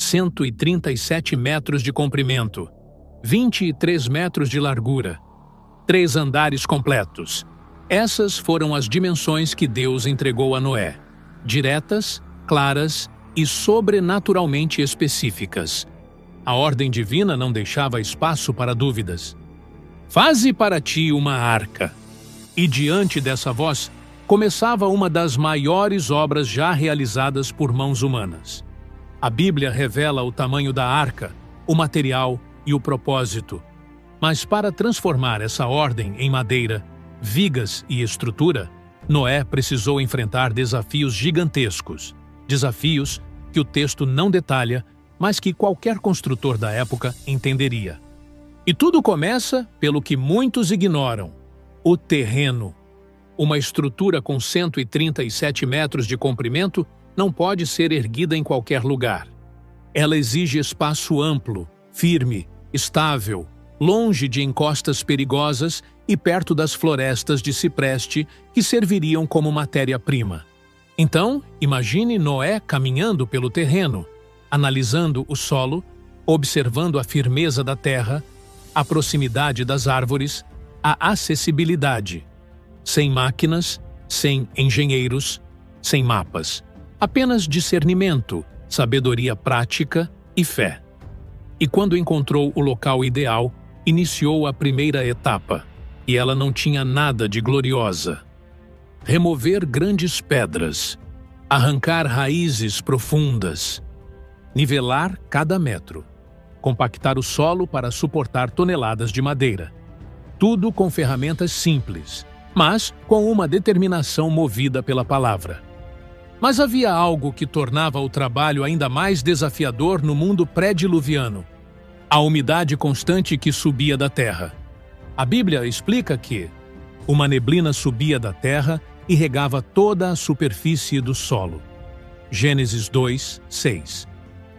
137 metros de comprimento, 23 metros de largura, 3 andares completos. Essas foram as dimensões que Deus entregou a Noé, diretas, claras e sobrenaturalmente específicas. A ordem divina não deixava espaço para dúvidas. Faze para ti uma arca. E diante dessa voz, começava uma das maiores obras já realizadas por mãos humanas. A Bíblia revela o tamanho da arca, o material e o propósito. Mas para transformar essa ordem em madeira, vigas e estrutura, Noé precisou enfrentar desafios gigantescos. Desafios que o texto não detalha, mas que qualquer construtor da época entenderia. E tudo começa pelo que muitos ignoram: o terreno. Uma estrutura com 137 metros de comprimento não pode ser erguida em qualquer lugar. Ela exige espaço amplo, firme, estável, longe de encostas perigosas e perto das florestas de cipreste que serviriam como matéria-prima. Então, imagine Noé caminhando pelo terreno, analisando o solo, observando a firmeza da terra, a proximidade das árvores, a acessibilidade. Sem máquinas, sem engenheiros, sem mapas. Apenas discernimento, sabedoria prática e fé. E quando encontrou o local ideal, iniciou a primeira etapa, e ela não tinha nada de gloriosa. Remover grandes pedras, arrancar raízes profundas, nivelar cada metro, compactar o solo para suportar toneladas de madeira. Tudo com ferramentas simples, mas com uma determinação movida pela palavra. Mas havia algo que tornava o trabalho ainda mais desafiador no mundo pré-diluviano: a umidade constante que subia da terra. A Bíblia explica que uma neblina subia da terra e regava toda a superfície do solo. Gênesis 2, 6.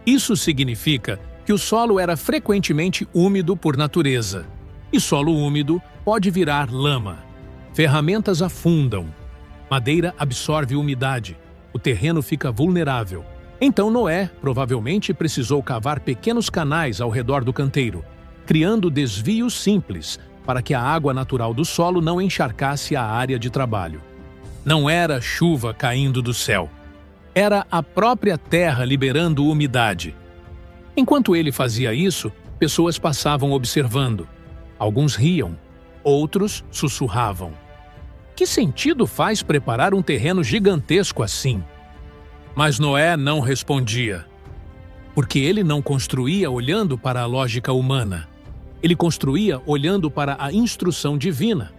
Isso significa que o solo era frequentemente úmido por natureza. E solo úmido pode virar lama. Ferramentas afundam. Madeira absorve umidade. O terreno fica vulnerável. Então Noé provavelmente precisou cavar pequenos canais ao redor do canteiro, criando desvios simples para que a água natural do solo não encharcasse a área de trabalho. Não era chuva caindo do céu. Era a própria terra liberando umidade. Enquanto ele fazia isso, pessoas passavam observando. Alguns riam, outros sussurravam. Que sentido faz preparar um terreno gigantesco assim? Mas Noé não respondia. Porque ele não construía olhando para a lógica humana. Ele construía olhando para a instrução divina.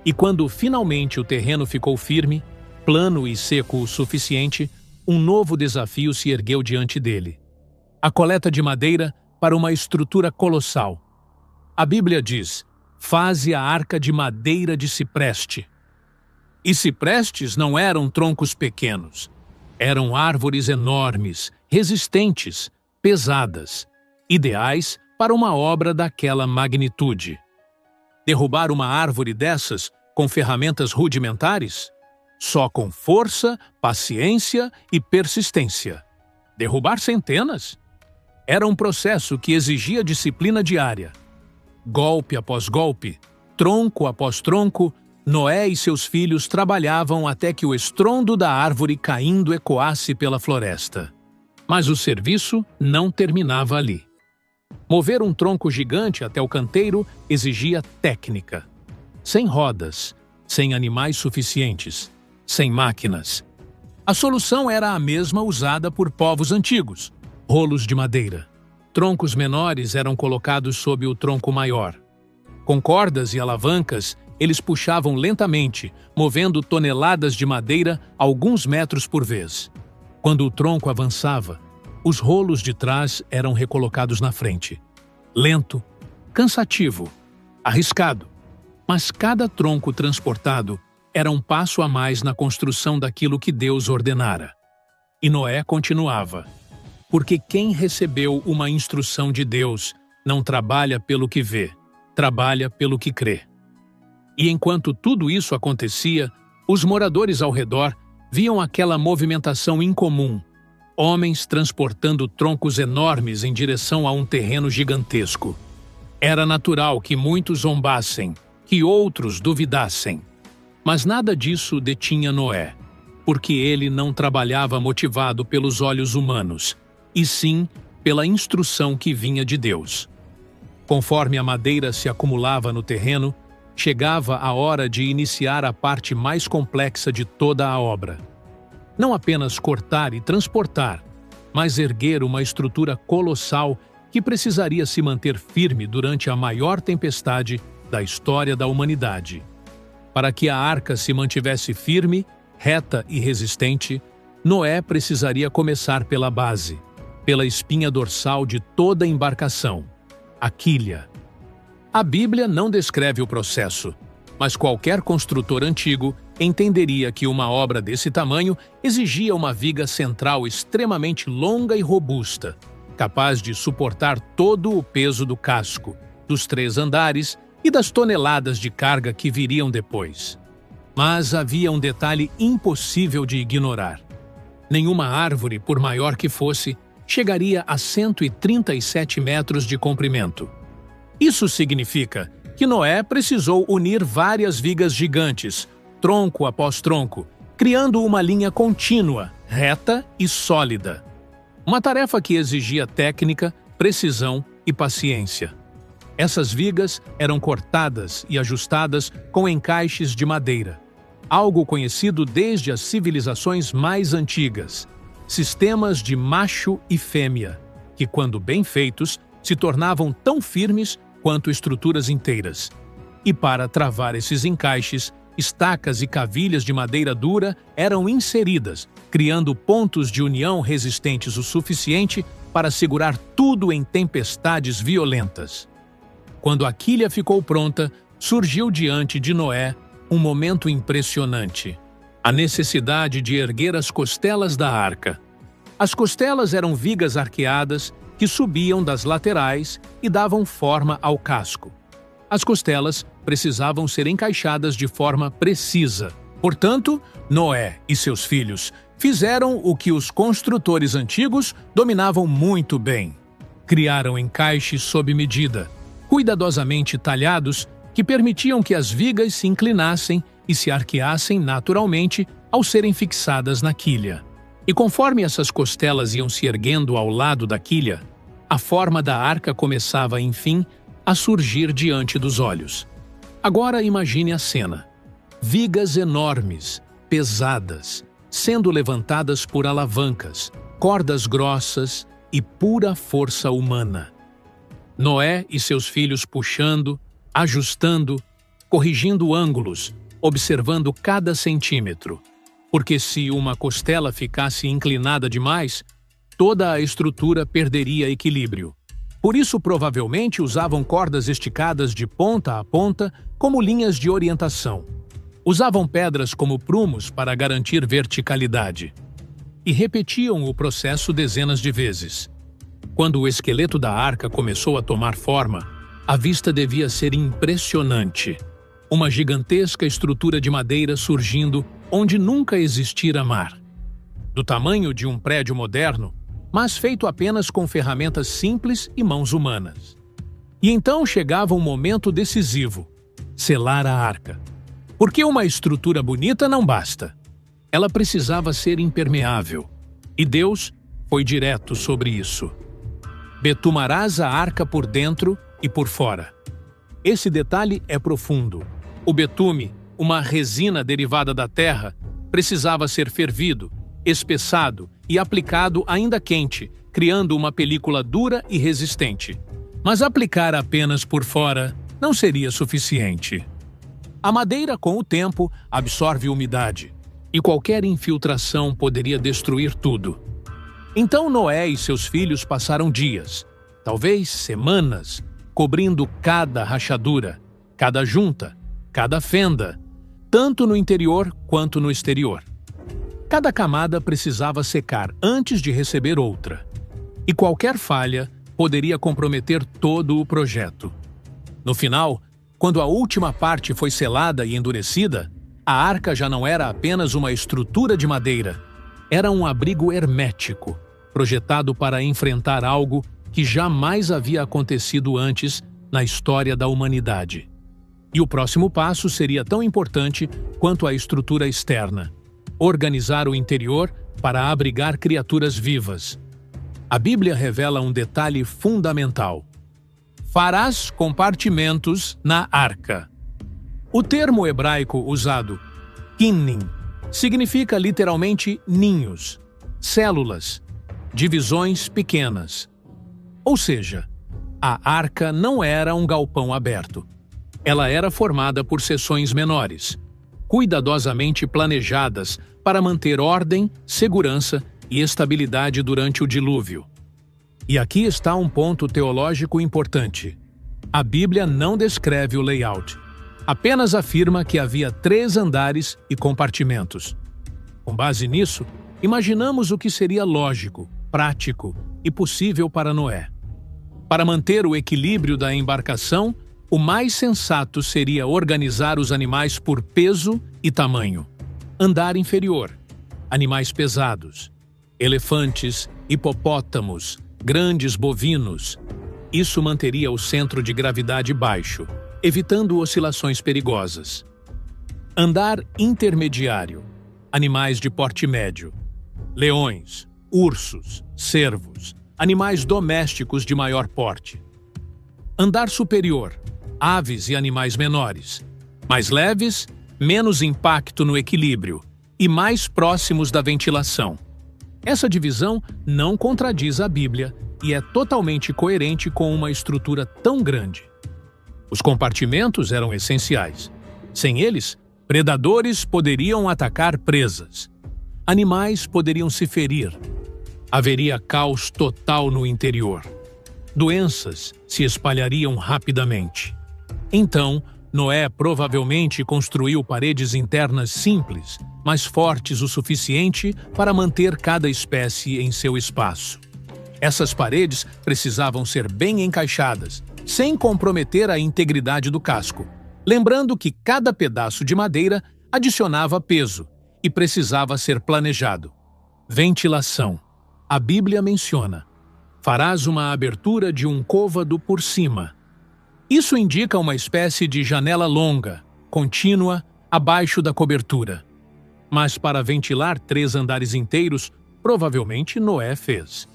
E quando finalmente o terreno ficou firme, plano e seco o suficiente, um novo desafio se ergueu diante dele: a coleta de madeira para uma estrutura colossal. A Bíblia diz: faze a arca de madeira de cipreste. E ciprestes não eram troncos pequenos. Eram árvores enormes, resistentes, pesadas, ideais para uma obra daquela magnitude. Derrubar uma árvore dessas com ferramentas rudimentares? Só com força, paciência e persistência. Derrubar centenas? Era um processo que exigia disciplina diária. Golpe após golpe, tronco após tronco, Noé e seus filhos trabalhavam até que o estrondo da árvore caindo ecoasse pela floresta. Mas o serviço não terminava ali. Mover um tronco gigante até o canteiro exigia técnica. Sem rodas, sem animais suficientes, sem máquinas. A solução era a mesma usada por povos antigos: rolos de madeira. Troncos menores eram colocados sob o tronco maior. Com cordas e alavancas, eles puxavam lentamente, movendo toneladas de madeira alguns metros por vez. Quando o tronco avançava, os rolos de trás eram recolocados na frente. Lento, cansativo, arriscado. Mas cada tronco transportado era um passo a mais na construção daquilo que Deus ordenara. E Noé continuava: porque quem recebeu uma instrução de Deus não trabalha pelo que vê, trabalha pelo que crê. E enquanto tudo isso acontecia, os moradores ao redor viam aquela movimentação incomum. homens transportando troncos enormes em direção a um terreno gigantesco. Era natural que muitos zombassem, que outros duvidassem. Mas nada disso detinha Noé, porque ele não trabalhava motivado pelos olhos humanos, e sim pela instrução que vinha de Deus. Conforme a madeira se acumulava no terreno, chegava a hora de iniciar a parte mais complexa de toda a obra. Não apenas cortar e transportar, mas erguer uma estrutura colossal que precisaria se manter firme durante a maior tempestade da história da humanidade. Para que a arca se mantivesse firme, reta e resistente, Noé precisaria começar pela base, pela espinha dorsal de toda a embarcação, a quilha. A Bíblia não descreve o processo, mas qualquer construtor antigo entenderia que uma obra desse tamanho exigia uma viga central extremamente longa e robusta, capaz de suportar todo o peso do casco, dos 3 andares e das toneladas de carga que viriam depois. Mas havia um detalhe impossível de ignorar. Nenhuma árvore, por maior que fosse, chegaria a 137 metros de comprimento. Isso significa que Noé precisou unir várias vigas gigantes, tronco após tronco, criando uma linha contínua, reta e sólida. Uma tarefa que exigia técnica, precisão e paciência. Essas vigas eram cortadas e ajustadas com encaixes de madeira, algo conhecido desde as civilizações mais antigas, sistemas de macho e fêmea, que, quando bem feitos, se tornavam tão firmes quanto estruturas inteiras. E para travar esses encaixes, estacas e cavilhas de madeira dura eram inseridas, criando pontos de união resistentes o suficiente para segurar tudo em tempestades violentas. Quando a quilha ficou pronta, surgiu diante de Noé um momento impressionante: a necessidade de erguer as costelas da arca. As costelas eram vigas arqueadas que subiam das laterais e davam forma ao casco. As costelas precisavam ser encaixadas de forma precisa. Portanto, Noé e seus filhos fizeram o que os construtores antigos dominavam muito bem. Criaram encaixes sob medida, cuidadosamente talhados, que permitiam que as vigas se inclinassem e se arqueassem naturalmente ao serem fixadas na quilha. E conforme essas costelas iam se erguendo ao lado da quilha, a forma da arca começava, enfim, a surgir diante dos olhos. Agora imagine a cena. Vigas enormes, pesadas, sendo levantadas por alavancas, cordas grossas e pura força humana. Noé e seus filhos puxando, ajustando, corrigindo ângulos, observando cada centímetro. Porque se uma costela ficasse inclinada demais, toda a estrutura perderia equilíbrio. Por isso, provavelmente, usavam cordas esticadas de ponta a ponta como linhas de orientação. Usavam pedras como prumos para garantir verticalidade. E repetiam o processo dezenas de vezes. Quando o esqueleto da arca começou a tomar forma, a vista devia ser impressionante. Uma gigantesca estrutura de madeira surgindo onde nunca existira mar. Do tamanho de um prédio moderno, mas feito apenas com ferramentas simples e mãos humanas. E então chegava um momento decisivo: selar a arca. Porque uma estrutura bonita não basta. Ela precisava ser impermeável. E Deus foi direto sobre isso. Betumarás a arca por dentro e por fora. Esse detalhe é profundo. O betume, uma resina derivada da terra, precisava ser fervido, espessado e aplicado ainda quente, criando uma película dura e resistente. Mas aplicar apenas por fora não seria suficiente. A madeira, com o tempo, absorve umidade, e qualquer infiltração poderia destruir tudo. Então Noé e seus filhos passaram dias, talvez semanas, cobrindo cada rachadura, cada junta, cada fenda, tanto no interior quanto no exterior. Cada camada precisava secar antes de receber outra, e qualquer falha poderia comprometer todo o projeto. No final, quando a última parte foi selada e endurecida, a arca já não era apenas uma estrutura de madeira, era um abrigo hermético, projetado para enfrentar algo que jamais havia acontecido antes na história da humanidade. E o próximo passo seria tão importante quanto a estrutura externa: organizar o interior para abrigar criaturas vivas. A Bíblia revela um detalhe fundamental: farás compartimentos na arca. O termo hebraico usado, kinnim, significa literalmente ninhos, células, divisões pequenas. Ou seja, a arca não era um galpão aberto. Ela era formada por seções menores, cuidadosamente planejadas para manter ordem, segurança e estabilidade durante o dilúvio. E aqui está um ponto teológico importante. A Bíblia não descreve o layout, apenas afirma que havia 3 andares e compartimentos. Com base nisso, imaginamos o que seria lógico, prático e possível para Noé. Para manter o equilíbrio da embarcação, o mais sensato seria organizar os animais por peso e tamanho. Andar inferior: animais pesados, elefantes, hipopótamos, grandes bovinos. Isso manteria o centro de gravidade baixo, evitando oscilações perigosas. Andar intermediário: animais de porte médio, leões, ursos, cervos, animais domésticos de maior porte. Andar superior: aves e animais menores, mais leves, menos impacto no equilíbrio e mais próximos da ventilação. Essa divisão não contradiz a Bíblia e é totalmente coerente com uma estrutura tão grande. Os compartimentos eram essenciais. Sem eles, predadores poderiam atacar presas. Animais poderiam se ferir. Haveria caos total no interior. Doenças se espalhariam rapidamente. Então, Noé provavelmente construiu paredes internas simples, mas fortes o suficiente para manter cada espécie em seu espaço. Essas paredes precisavam ser bem encaixadas, sem comprometer a integridade do casco, lembrando que cada pedaço de madeira adicionava peso e precisava ser planejado. Ventilação: a Bíblia menciona: farás uma abertura de um côvado por cima. Isso indica uma espécie de janela longa, contínua, abaixo da cobertura. Mas para ventilar 3 andares inteiros, provavelmente Noé fez.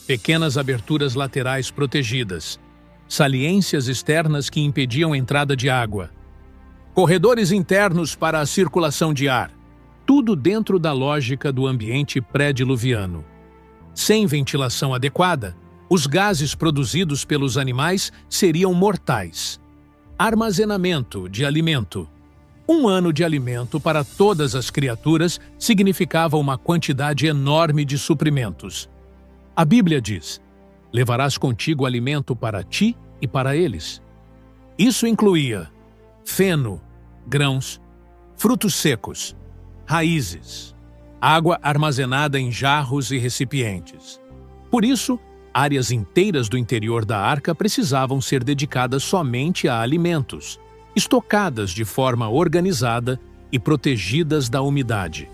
Pequenas aberturas laterais protegidas, saliências externas que impediam a entrada de água, corredores internos para a circulação de ar, tudo dentro da lógica do ambiente pré-diluviano. Sem ventilação adequada, os gases produzidos pelos animais seriam mortais. Armazenamento de alimento: 1 ano de alimento para todas as criaturas significava uma quantidade enorme de suprimentos. A Bíblia diz: levarás contigo alimento para ti e para eles. Isso incluía feno, grãos, frutos secos, raízes, água armazenada em jarros e recipientes. Por isso, áreas inteiras do interior da arca precisavam ser dedicadas somente a alimentos, estocadas de forma organizada e protegidas da umidade.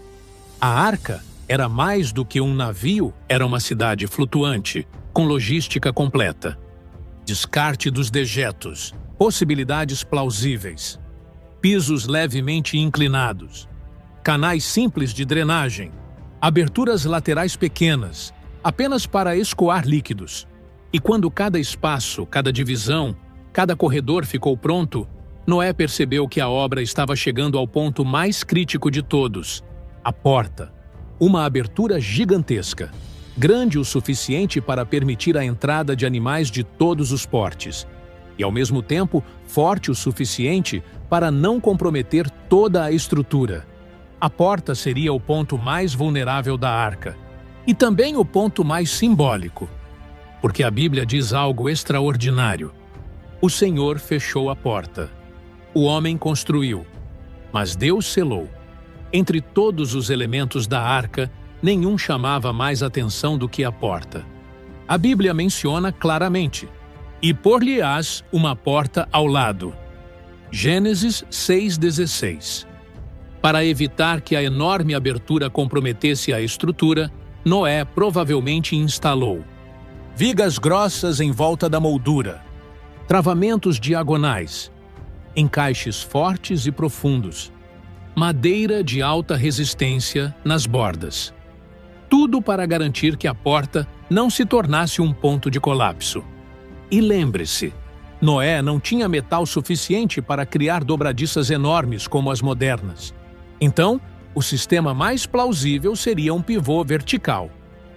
A arca era mais do que um navio, era uma cidade flutuante, com logística completa. Descarte dos dejetos, possibilidades plausíveis, pisos levemente inclinados, canais simples de drenagem, aberturas laterais pequenas, apenas para escoar líquidos. E quando cada espaço, cada divisão, cada corredor ficou pronto, Noé percebeu que a obra estava chegando ao ponto mais crítico de todos: a porta. Uma abertura gigantesca, grande o suficiente para permitir a entrada de animais de todos os portes, e ao mesmo tempo forte o suficiente para não comprometer toda a estrutura. A porta seria o ponto mais vulnerável da arca, e também o ponto mais simbólico, porque a Bíblia diz algo extraordinário. O Senhor fechou a porta. O homem construiu, mas Deus selou. Entre todos os elementos da arca, nenhum chamava mais atenção do que a porta. A Bíblia menciona claramente: e pôr-lhe-ás uma porta ao lado. Gênesis 6,16. Para evitar que a enorme abertura comprometesse a estrutura, Noé provavelmente instalou vigas grossas em volta da moldura, travamentos diagonais, encaixes fortes e profundos, madeira de alta resistência nas bordas. Tudo para garantir que a porta não se tornasse um ponto de colapso. E lembre-se, Noé não tinha metal suficiente para criar dobradiças enormes como as modernas. Então, o sistema mais plausível seria um pivô vertical,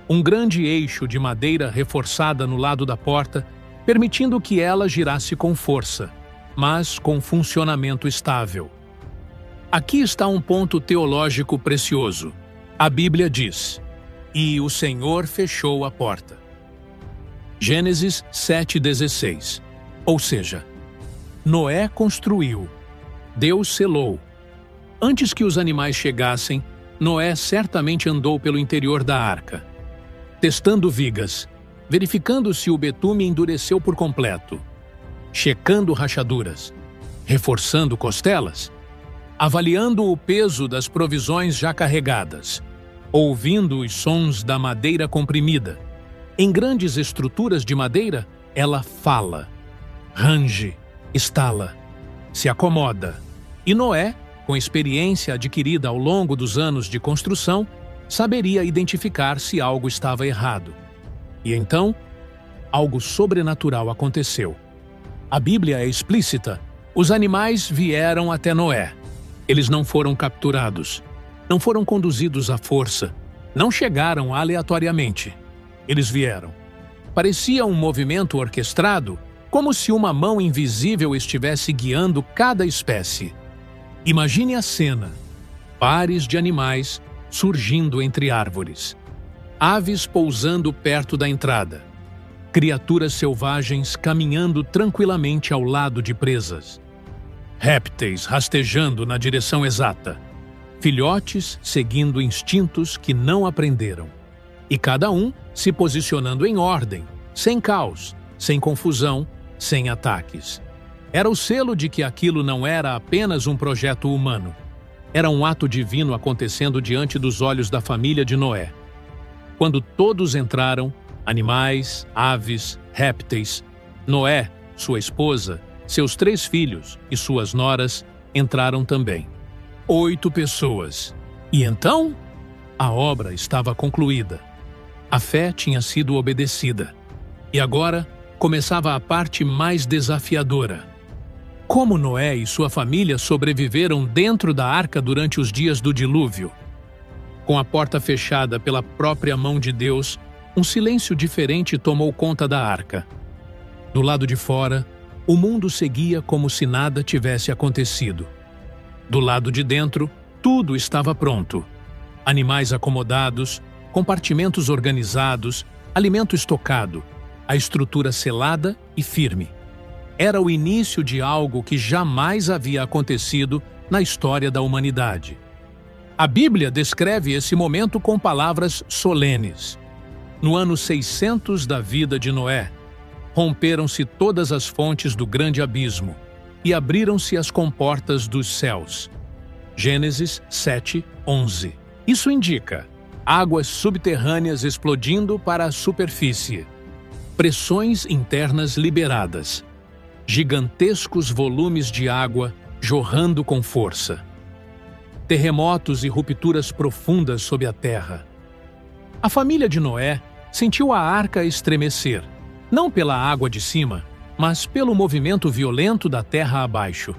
um grande eixo de madeira reforçada no lado da porta, permitindo que ela girasse com força, mas com funcionamento estável. Aqui está um ponto teológico precioso. A Bíblia diz: "E o Senhor fechou a porta." Gênesis 7,16. Ou seja, Noé construiu, Deus selou. Antes que os animais chegassem, Noé certamente andou pelo interior da arca, testando vigas, verificando se o betume endureceu por completo, checando rachaduras, reforçando costelas, avaliando o peso das provisões já carregadas, ouvindo os sons da madeira comprimida. Em grandes estruturas de madeira, ela fala, range, estala, se acomoda. E Noé, com experiência adquirida ao longo dos anos de construção, saberia identificar se algo estava errado. E então, algo sobrenatural aconteceu. A Bíblia é explícita. Os animais vieram até Noé. Eles não foram capturados, não foram conduzidos à força, não chegaram aleatoriamente. Eles vieram. Parecia um movimento orquestrado, como se uma mão invisível estivesse guiando cada espécie. Imagine a cena: pares de animais surgindo entre árvores, aves pousando perto da entrada, criaturas selvagens caminhando tranquilamente ao lado de presas, répteis rastejando na direção exata, filhotes seguindo instintos que não aprenderam, e cada um se posicionando em ordem, sem caos, sem confusão, sem ataques. Era o selo de que aquilo não era apenas um projeto humano. Era um ato divino acontecendo diante dos olhos da família de Noé. Quando todos entraram, animais, aves, répteis, Noé, sua esposa, seus 3 filhos e suas noras entraram também. 8 pessoas. E então, a obra estava concluída. A fé tinha sido obedecida. E agora começava a parte mais desafiadora. Como Noé e sua família sobreviveram dentro da arca durante os dias do dilúvio? Com a porta fechada pela própria mão de Deus, um silêncio diferente tomou conta da arca. Do lado de fora, o mundo seguia como se nada tivesse acontecido. Do lado de dentro, tudo estava pronto. Animais acomodados, compartimentos organizados, alimento estocado, a estrutura selada e firme. Era o início de algo que jamais havia acontecido na história da humanidade. A Bíblia descreve esse momento com palavras solenes. No ano 600 da vida de Noé, romperam-se todas as fontes do grande abismo e abriram-se as comportas dos céus. Gênesis 7:11. Isso indica águas subterrâneas explodindo para a superfície, pressões internas liberadas, gigantescos volumes de água jorrando com força, terremotos e rupturas profundas sob a terra. A família de Noé sentiu a arca estremecer, não pela água de cima, mas pelo movimento violento da terra abaixo.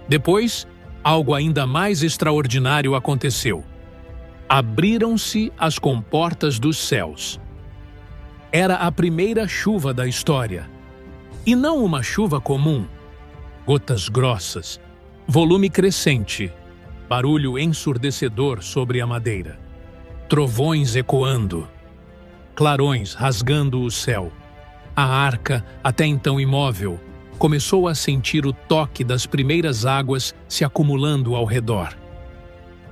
Depois, algo ainda mais extraordinário aconteceu. Abriram-se as comportas dos céus. Era a primeira chuva da história. E não uma chuva comum. Gotas grossas, volume crescente, barulho ensurdecedor sobre a madeira, trovões ecoando, clarões rasgando o céu. A arca, até então imóvel, começou a sentir o toque das primeiras águas se acumulando ao redor.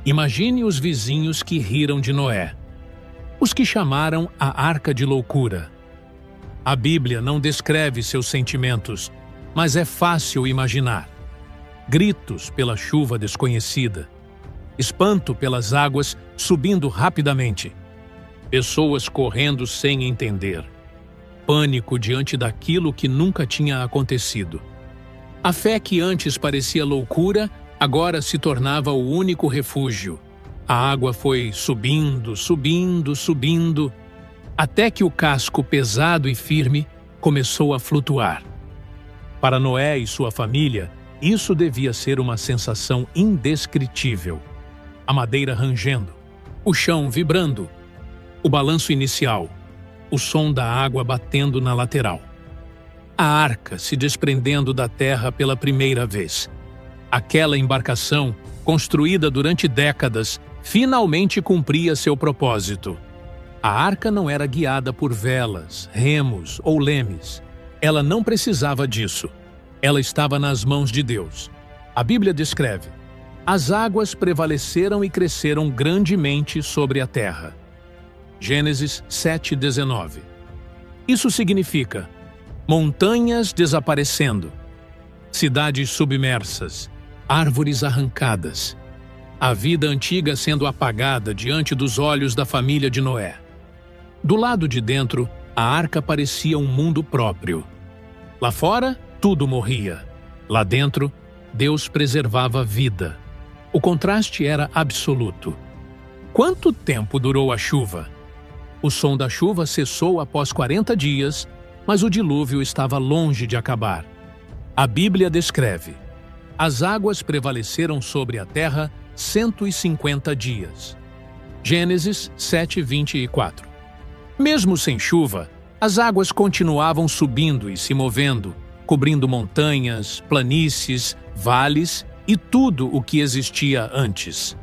Imagine os vizinhos que riram de Noé, os que chamaram a arca de loucura. A Bíblia não descreve seus sentimentos, mas é fácil imaginar. Gritos pela chuva desconhecida, espanto pelas águas subindo rapidamente, Pessoas correndo sem entender. Pânico diante daquilo que nunca tinha acontecido. A fé que antes parecia loucura, agora se tornava o único refúgio. A água foi subindo, subindo, subindo, até que o casco pesado e firme começou a flutuar. Para Noé e sua família, isso devia ser uma sensação indescritível. A madeira rangendo, o chão vibrando, o balanço inicial, o som da água batendo na lateral. A arca se desprendendo da terra pela primeira vez. Aquela embarcação, construída durante décadas, finalmente cumpria seu propósito. A arca não era guiada por velas, remos ou lemes. Ela não precisava disso. Ela estava nas mãos de Deus. A Bíblia descreve: as águas prevaleceram e cresceram grandemente sobre a terra. Gênesis 7:19. Isso significa montanhas desaparecendo, cidades submersas, árvores arrancadas, a vida antiga sendo apagada diante dos olhos da família de Noé. Do lado de dentro, a arca parecia um mundo próprio. Lá fora, tudo morria. Lá dentro, Deus preservava a vida. O contraste era absoluto. Quanto tempo durou a chuva? O som da chuva cessou após 40 dias, mas o dilúvio estava longe de acabar. A Bíblia descreve: as águas prevaleceram sobre a terra 150 dias. Gênesis 7:24. Mesmo sem chuva, as águas continuavam subindo e se movendo, cobrindo montanhas, planícies, vales e tudo o que existia antes.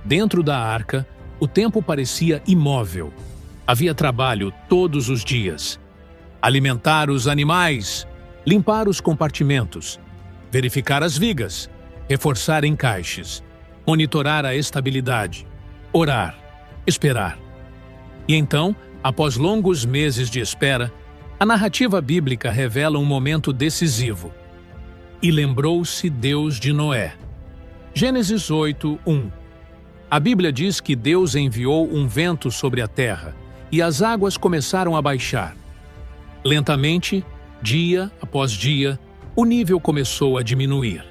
Dentro da arca, o tempo parecia imóvel. Havia trabalho todos os dias. Alimentar os animais, limpar os compartimentos, verificar as vigas, reforçar encaixes, monitorar a estabilidade, orar, esperar. E então, após longos meses de espera, a narrativa bíblica revela um momento decisivo. E lembrou-se Deus de Noé. Gênesis 8:1. A Bíblia diz que Deus enviou um vento sobre a terra e as águas começaram a baixar. Lentamente, dia após dia, o nível começou a diminuir.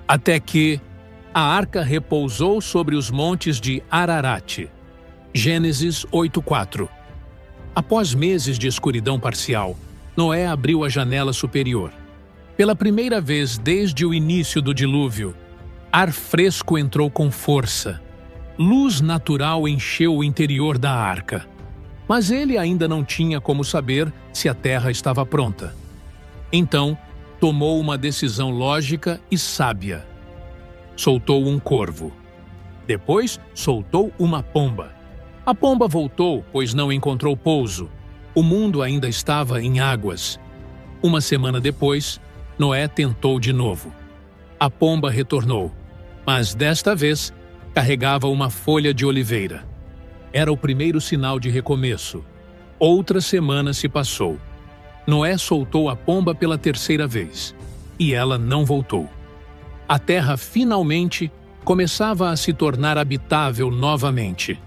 Até que a arca repousou sobre os montes de Ararat. Gênesis 8:4. Após meses de escuridão parcial, Noé abriu a janela superior. Pela primeira vez desde o início do dilúvio, ar fresco entrou com força. Luz natural encheu o interior da arca. Mas ele ainda não tinha como saber se a terra estava pronta. Então, tomou uma decisão lógica e sábia. Soltou um corvo. Depois, soltou uma pomba. A pomba voltou, pois não encontrou pouso. O mundo ainda estava em águas. Uma semana depois, Noé tentou de novo. A pomba retornou, mas desta vez carregava uma folha de oliveira. Era o primeiro sinal de recomeço. Outra semana se passou. Noé soltou a pomba pela terceira vez, e ela não voltou. A terra finalmente começava a se tornar habitável novamente.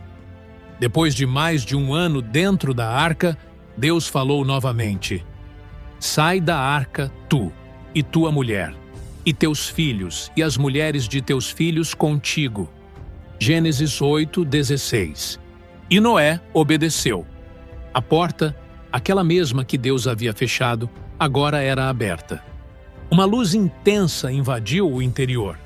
Depois de mais de um ano dentro da arca, Deus falou novamente: sai da arca tu, e tua mulher, e teus filhos, e as mulheres de teus filhos contigo. Gênesis 8:16. E Noé obedeceu. A porta, aquela mesma que Deus havia fechado, agora era aberta. Uma luz intensa invadiu o interior.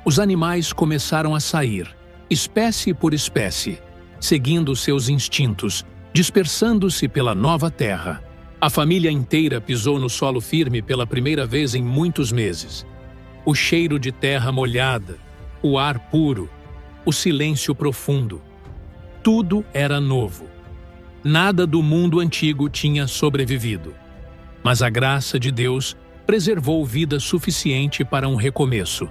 Os animais começaram a sair, espécie por espécie, seguindo seus instintos, dispersando-se pela nova terra. A família inteira pisou no solo firme pela primeira vez em muitos meses. O cheiro de terra molhada, o ar puro, o silêncio profundo. Tudo era novo. Nada do mundo antigo tinha sobrevivido. Mas a graça de Deus preservou vida suficiente para um recomeço.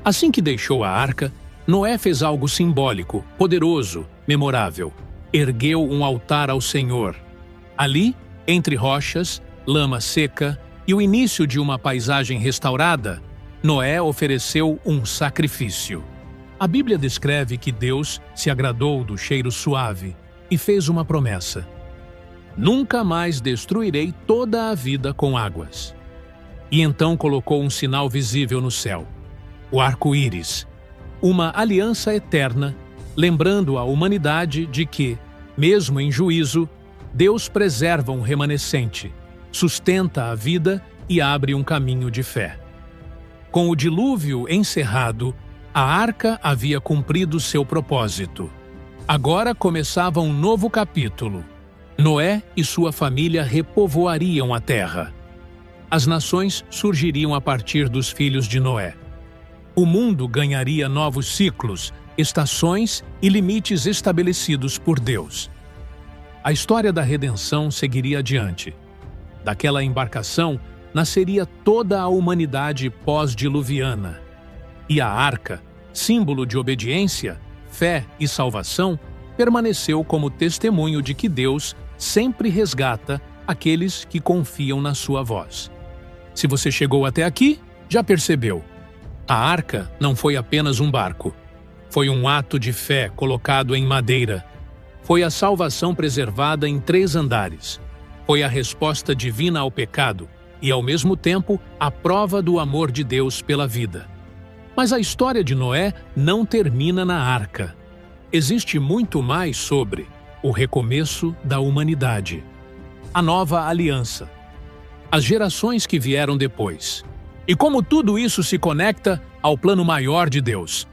Assim que deixou a arca, Noé fez algo simbólico, poderoso, memorável. Ergueu um altar ao Senhor. Ali, entre rochas, lama seca e o início de uma paisagem restaurada, Noé ofereceu um sacrifício. A Bíblia descreve que Deus se agradou do cheiro suave, e fez uma promessa: nunca mais destruirei toda a vida com águas. E então colocou um sinal visível no céu, o arco-íris, uma aliança eterna, lembrando a humanidade de que, mesmo em juízo, Deus preserva um remanescente, sustenta a vida e abre um caminho de fé. Com o dilúvio encerrado, a arca havia cumprido seu propósito. Agora começava um novo capítulo. Noé e sua família repovoariam a terra. As nações surgiriam a partir dos filhos de Noé. O mundo ganharia novos ciclos, estações e limites estabelecidos por Deus. A história da redenção seguiria adiante. Daquela embarcação nasceria toda a humanidade pós-diluviana. E a arca, símbolo de obediência, fé e salvação, permaneceu como testemunho de que Deus sempre resgata aqueles que confiam na sua voz. Se você chegou até aqui, já percebeu. A arca não foi apenas um barco. Foi um ato de fé colocado em madeira. Foi a salvação preservada em 3 andares. Foi a resposta divina ao pecado e, ao mesmo tempo, a prova do amor de Deus pela vida. Mas a história de Noé não termina na arca. Existe muito mais sobre o recomeço da humanidade, a nova aliança, as gerações que vieram depois. E como tudo isso se conecta ao plano maior de Deus.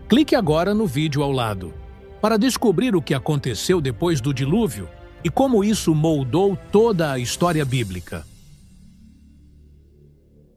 Clique agora no vídeo ao lado para descobrir o que aconteceu depois do dilúvio e como isso moldou toda a história bíblica.